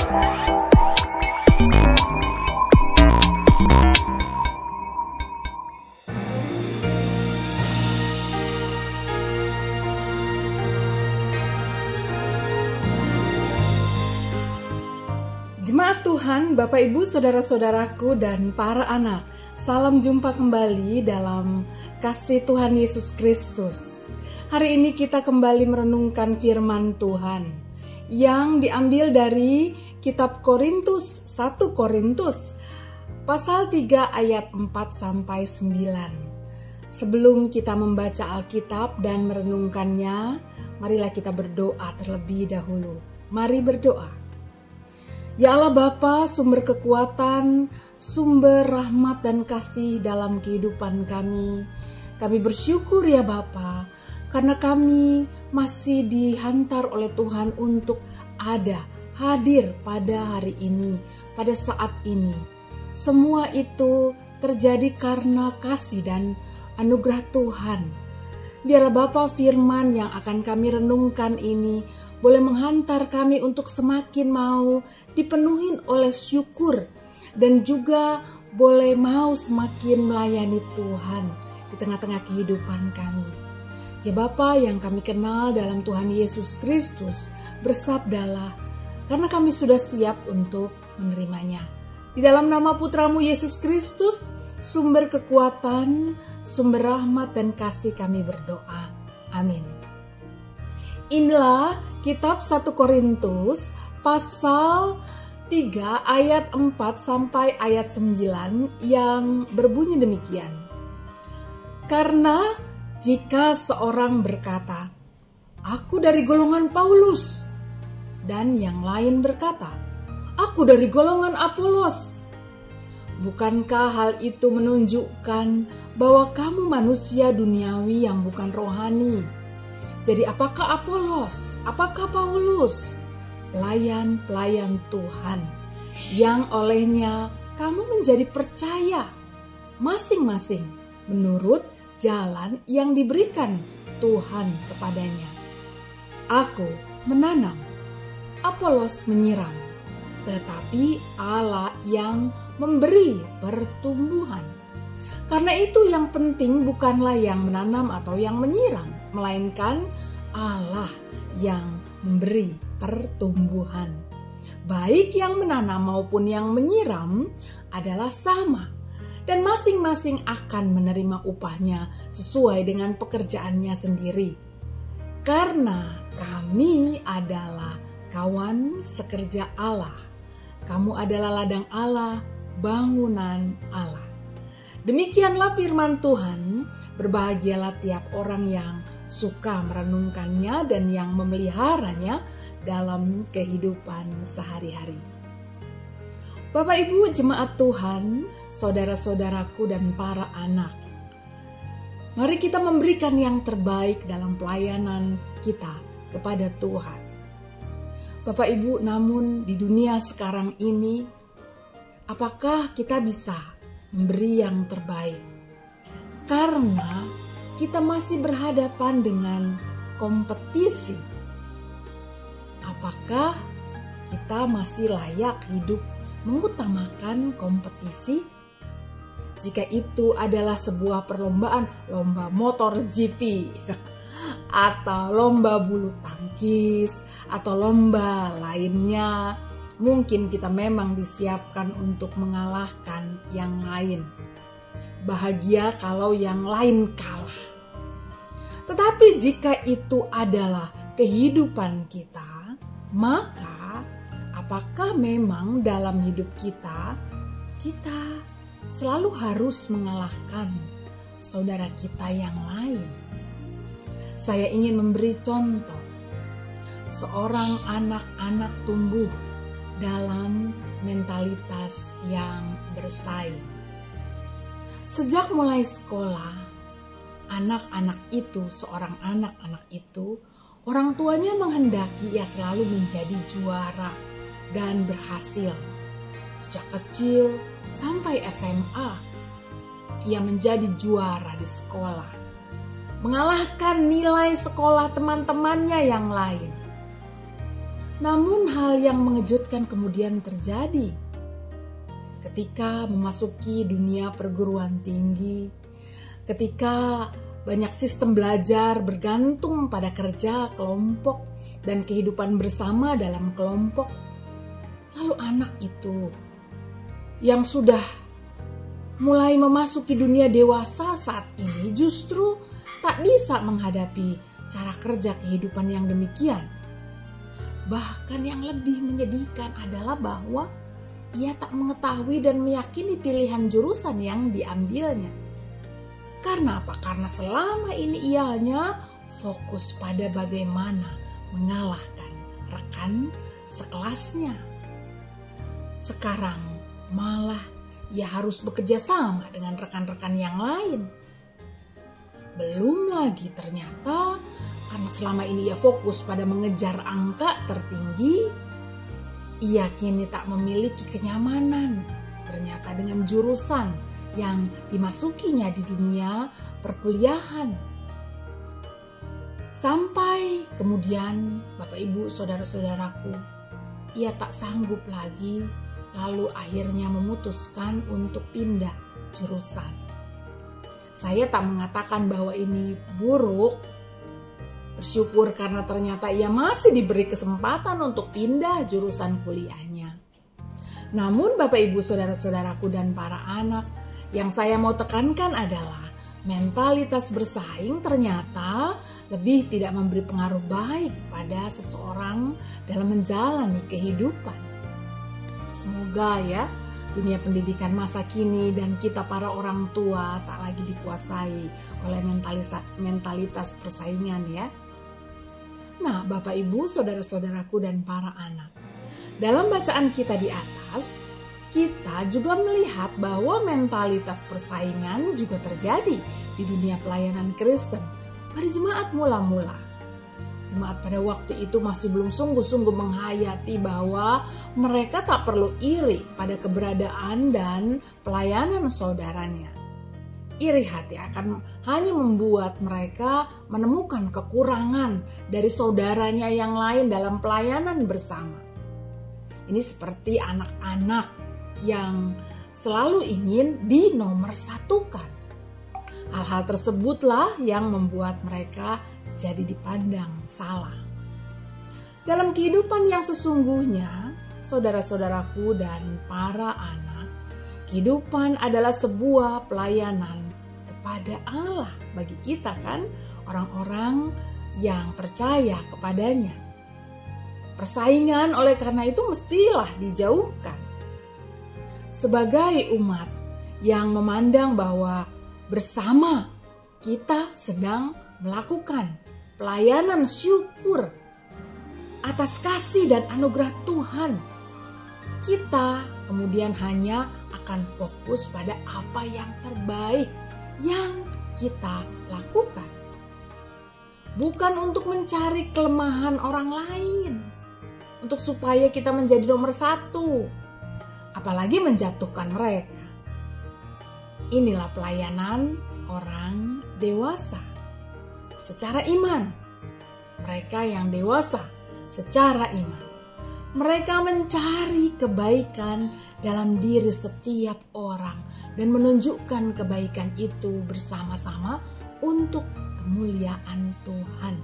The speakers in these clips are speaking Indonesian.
Jemaat Tuhan, Bapak Ibu, Saudara-saudaraku dan para anak, salam jumpa kembali dalam kasih Tuhan Yesus Kristus. Hari ini kita kembali merenungkan firman Tuhan yang diambil dari kitab Korintus, 1 Korintus pasal 3 ayat 4-9. Sebelum kita membaca Alkitab dan merenungkannya, marilah kita berdoa terlebih dahulu. Mari berdoa. Ya Allah Bapa, sumber kekuatan, sumber rahmat dan kasih dalam kehidupan kami. Kami bersyukur ya Bapa, karena kami masih dihantar oleh Tuhan untuk hadir pada hari ini, pada saat ini. Semua itu terjadi karena kasih dan anugerah Tuhan. Biarlah Bapa firman yang akan kami renungkan ini boleh menghantar kami untuk semakin mau dipenuhi oleh syukur dan juga boleh mau semakin melayani Tuhan di tengah-tengah kehidupan kami. Ya Bapa yang kami kenal dalam Tuhan Yesus Kristus, bersabdalah karena kami sudah siap untuk menerimanya. Di dalam nama Putramu Yesus Kristus, sumber kekuatan, sumber rahmat dan kasih kami berdoa. Amin. Inilah kitab 1 Korintus pasal 3 ayat 4 sampai ayat 9 yang berbunyi demikian. Karena jika seorang berkata, "Aku dari golongan Paulus," dan yang lain berkata, "Aku dari golongan Apolos," bukankah hal itu menunjukkan bahwa kamu manusia duniawi yang bukan rohani? Jadi apakah Apolos? Apakah Paulus? Pelayan-pelayan Tuhan yang olehnya kamu menjadi percaya masing-masing menurut jalan yang diberikan Tuhan kepadanya. Aku menanam, Apolos menyiram, tetapi Allah yang memberi pertumbuhan. Karena itu yang penting bukanlah yang menanam atau yang menyiram, melainkan Allah yang memberi pertumbuhan. Baik yang menanam maupun yang menyiram adalah sama, dan masing-masing akan menerima upahnya sesuai dengan pekerjaannya sendiri. Karena kami adalah kawan sekerja Allah. Kamu adalah ladang Allah, bangunan Allah. Demikianlah firman Tuhan, berbahagialah tiap orang yang suka merenungkannya dan yang memeliharanya dalam kehidupan sehari-hari. Bapak Ibu jemaat Tuhan, saudara-saudaraku dan para anak, mari kita memberikan yang terbaik dalam pelayanan kita kepada Tuhan. Bapak Ibu, namun di dunia sekarang ini, apakah kita bisa memberi yang terbaik? Karena kita masih berhadapan dengan kompetisi. Apakah kita masih layak hidup mengutamakan kompetisi? Jika itu adalah sebuah perlombaan, lomba motor GP atau lomba bulu tangkis atau lomba lainnya, mungkin kita memang disiapkan untuk mengalahkan yang lain. Bahagia kalau yang lain kalah. Tetapi jika itu adalah kehidupan kita, maka apakah memang dalam hidup kita selalu harus mengalahkan saudara kita yang lain? Saya ingin memberi contoh. Seorang anak-anak tumbuh dalam mentalitas yang bersaing. Sejak mulai sekolah, seorang anak-anak itu, orang tuanya menghendaki ia selalu menjadi juara dan berhasil. Sejak kecil sampai SMA, ia menjadi juara di sekolah, mengalahkan nilai sekolah teman-temannya yang lain. Namun hal yang mengejutkan kemudian terjadi. Ketika memasuki dunia perguruan tinggi, ketika banyak sistem belajar bergantung pada kerja kelompok dan kehidupan bersama dalam kelompok, lalu anak itu yang sudah mulai memasuki dunia dewasa saat ini justru tak bisa menghadapi cara kerja kehidupan yang demikian. Bahkan yang lebih menyedihkan adalah bahwa ia tak mengetahui dan meyakini pilihan jurusan yang diambilnya. Karena apa? Karena selama ini ia hanya fokus pada bagaimana mengalahkan rekan sekelasnya. Sekarang malah ia harus bekerja sama dengan rekan-rekan yang lain. Belum lagi ternyata karena selama ini ia fokus pada mengejar angka tertinggi, ia kini tak memiliki kenyamanan ternyata dengan jurusan yang dimasukinya di dunia perkuliahan. Sampai kemudian Bapak Ibu saudara-saudaraku, ia tak sanggup lagi lalu akhirnya memutuskan untuk pindah jurusan. Saya tak mengatakan bahwa ini buruk, bersyukur karena ternyata ia masih diberi kesempatan untuk pindah jurusan kuliahnya. Namun Bapak Ibu saudara-saudaraku dan para anak, yang saya mau tekankan adalah mentalitas bersaing ternyata lebih tidak memberi pengaruh baik pada seseorang dalam menjalani kehidupan. Semoga ya dunia pendidikan masa kini dan kita para orang tua tak lagi dikuasai oleh mentalitas persaingan ya. Nah Bapak Ibu saudara-saudaraku dan para anak, dalam bacaan kita di atas kita juga melihat bahwa mentalitas persaingan juga terjadi di dunia pelayanan Kristen pada jemaat mula-mula. Jemaat pada waktu itu masih belum sungguh-sungguh menghayati bahwa mereka tak perlu iri pada keberadaan dan pelayanan saudaranya. Iri hati akan hanya membuat mereka menemukan kekurangan dari saudaranya yang lain dalam pelayanan bersama. Ini seperti anak-anak yang selalu ingin dinomorsatukan. Hal-hal tersebutlah yang membuat mereka jadi dipandang salah. Dalam kehidupan yang sesungguhnya, saudara-saudaraku dan para anak, kehidupan adalah sebuah pelayanan kepada Allah bagi kita kan, orang-orang yang percaya kepadanya. Persaingan oleh karena itu mestilah dijauhkan. Sebagai umat yang memandang bahwa bersama kita sedang melakukan pelayanan syukur atas kasih dan anugerah Tuhan, kita kemudian hanya akan fokus pada apa yang terbaik yang kita lakukan. Bukan untuk mencari kelemahan orang lain, untuk supaya kita menjadi nomor satu, apalagi menjatuhkan mereka. Inilah pelayanan orang dewasa secara iman. Mereka yang dewasa secara iman, mereka mencari kebaikan dalam diri setiap orang dan menunjukkan kebaikan itu bersama-sama untuk kemuliaan Tuhan.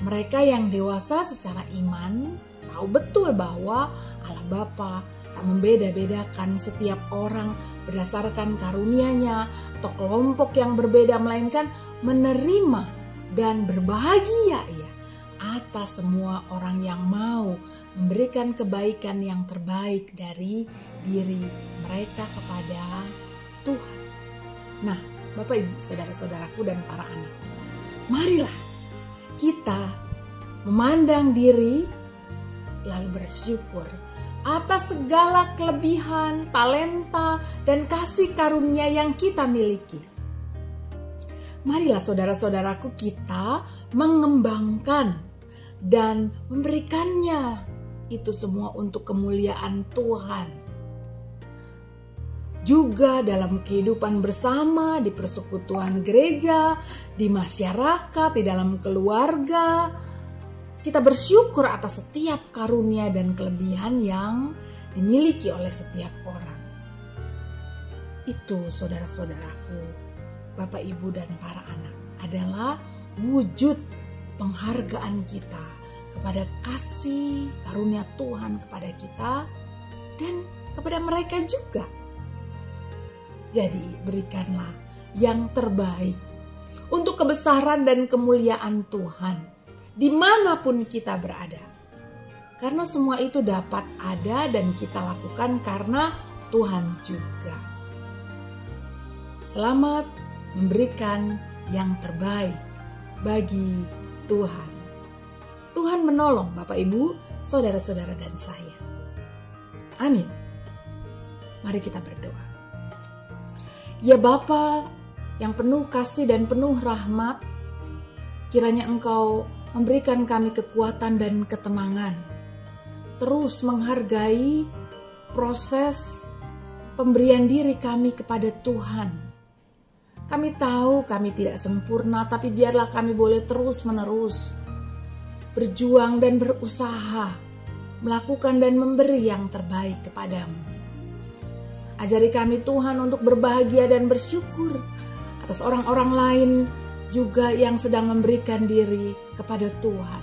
Mereka yang dewasa secara iman tahu betul bahwa Allah Bapa tak membeda-bedakan setiap orang berdasarkan karunia-Nya atau kelompok yang berbeda, melainkan menerima dan berbahagia ia atas semua orang yang mau memberikan kebaikan yang terbaik dari diri mereka kepada Tuhan. Nah, Bapak Ibu, saudara-saudaraku dan para anak, marilah kita memandang diri lalu bersyukur atas segala kelebihan, talenta, dan kasih karunia yang kita miliki. Marilah saudara-saudaraku kita mengembangkan dan memberikannya itu semua untuk kemuliaan Tuhan. Juga dalam kehidupan bersama, di persekutuan gereja, di masyarakat, di dalam keluarga, kita bersyukur atas setiap karunia dan kelebihan yang dimiliki oleh setiap orang. Itu saudara-saudaraku, Bapak, Ibu, dan para anak, adalah wujud penghargaan kita kepada kasih karunia Tuhan kepada kita dan kepada mereka juga. Jadi berikanlah yang terbaik untuk kebesaran dan kemuliaan Tuhan dimanapun kita berada. Karena semua itu dapat ada dan kita lakukan karena Tuhan juga. Selamat memberikan yang terbaik bagi Tuhan. Tuhan menolong Bapak, Ibu, saudara-saudara dan saya. Amin. Mari kita berdoa. Ya Bapa yang penuh kasih dan penuh rahmat, kiranya Engkau memberikan kami kekuatan dan ketenangan, terus menghargai proses pemberian diri kami kepada Tuhan. Kami tahu kami tidak sempurna, tapi biarlah kami boleh terus-menerus berjuang dan berusaha melakukan dan memberi yang terbaik kepadamu. Ajari kami Tuhan untuk berbahagia dan bersyukur atas orang-orang lain juga yang sedang memberikan diri kepada Tuhan.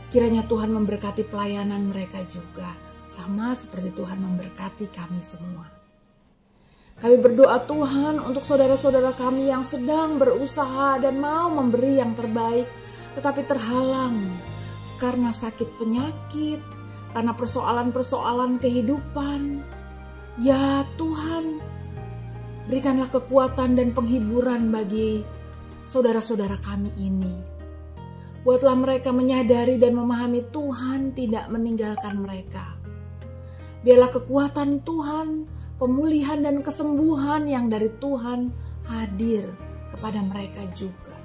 Kiranya Tuhan memberkati pelayanan mereka juga, sama seperti Tuhan memberkati kami semua. Kami berdoa Tuhan untuk saudara-saudara kami yang sedang berusaha dan mau memberi yang terbaik, tetapi terhalang karena sakit penyakit, karena persoalan-persoalan kehidupan. Ya Tuhan, berikanlah kekuatan dan penghiburan bagi saudara-saudara kami ini. Buatlah mereka menyadari dan memahami Tuhan tidak meninggalkan mereka. Biarlah kekuatan Tuhan, pemulihan dan kesembuhan yang dari Tuhan hadir kepada mereka juga.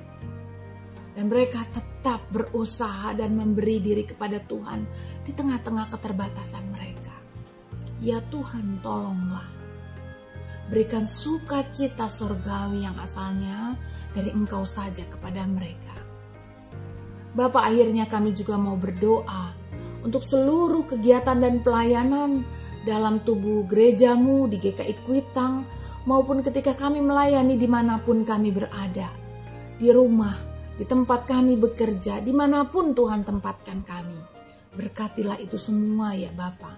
Dan mereka tetap berusaha dan memberi diri kepada Tuhan di tengah-tengah keterbatasan mereka. Ya Tuhan, tolonglah. Berikan sukacita surgawi yang asalnya dari Engkau saja kepada mereka. Bapa, akhirnya kami juga mau berdoa untuk seluruh kegiatan dan pelayanan dalam tubuh gerejamu di GKI Kuitang, maupun ketika kami melayani dimanapun kami berada, di rumah, di tempat kami bekerja, dimanapun Tuhan tempatkan kami. Berkatilah itu semua ya Bapa.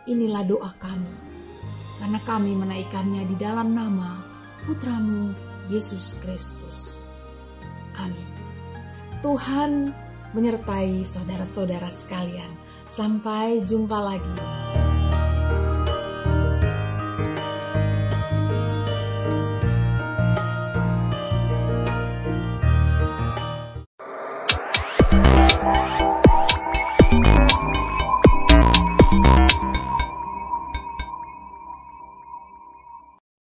Inilah doa kami, karena kami menaikkannya di dalam nama Putramu Yesus Kristus. Amin. Tuhan menyertai saudara-saudara sekalian. Sampai jumpa lagi.